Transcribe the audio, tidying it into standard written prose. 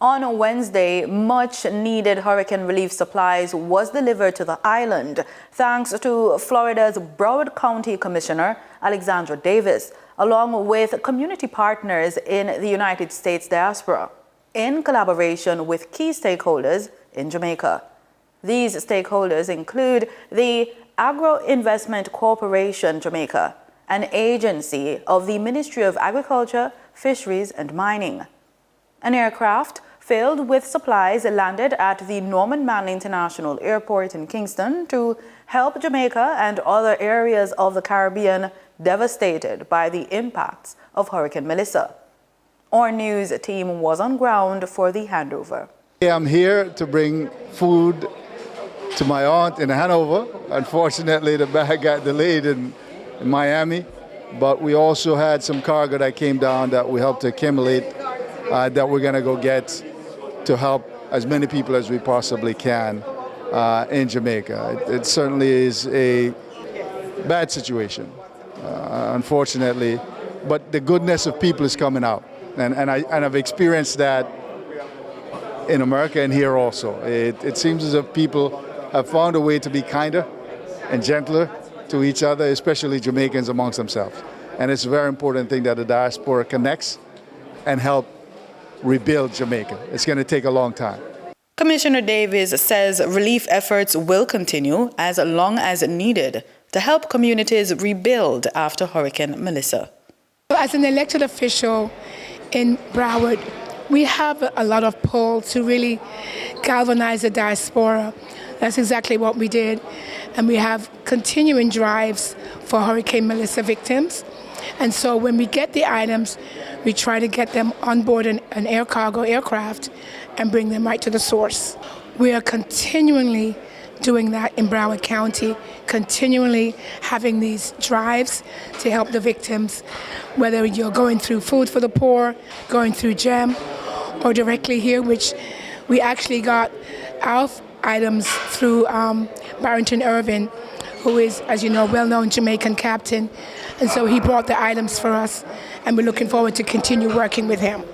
On Wednesday, much-needed hurricane relief supplies was delivered to the island thanks to Florida's Broward County Commissioner Alexandra Davis, along with community partners in the United States Diaspora, in collaboration with key stakeholders in Jamaica. These stakeholders include the Agro-Investment Corporation Jamaica, an agency of the Ministry of Agriculture, Fisheries and Mining. An aircraft filled with supplies landed at the Norman Manley International Airport in Kingston to help Jamaica and other areas of the Caribbean devastated by the impacts of Hurricane Melissa. Our news team was on ground for the handover. I'm here to bring food to my aunt in Hanover. Unfortunately, the bag got delayed in Miami, but we also had some cargo that came down that we helped to accumulate that we're going to go get to help as many people as we possibly can in Jamaica. It certainly is a bad situation, unfortunately, but the goodness of people is coming out. And I've experienced that in America and here also. It seems as if people have found a way to be kinder and gentler to each other, especially Jamaicans amongst themselves. And it's a very important thing that the diaspora connects and help rebuild Jamaica. It's going to take a long time. Commissioner Davis says relief efforts will continue as long as needed to help communities rebuild after Hurricane Melissa. As an elected official in Broward, we have a lot of pull to really galvanize the diaspora. That's exactly what we did. And we have continuing drives for Hurricane Melissa victims. And so when we get the items, we try to get them on board an air cargo aircraft and bring them right to the source. We are continually doing that in Broward County, continually having these drives to help the victims, whether you're going through Food for the Poor, going through GEM, or directly here, which we actually got our items through Barrington Irvin, who is, as you know, a well-known Jamaican captain. And so he brought the items for us, and we're looking forward to continue working with him.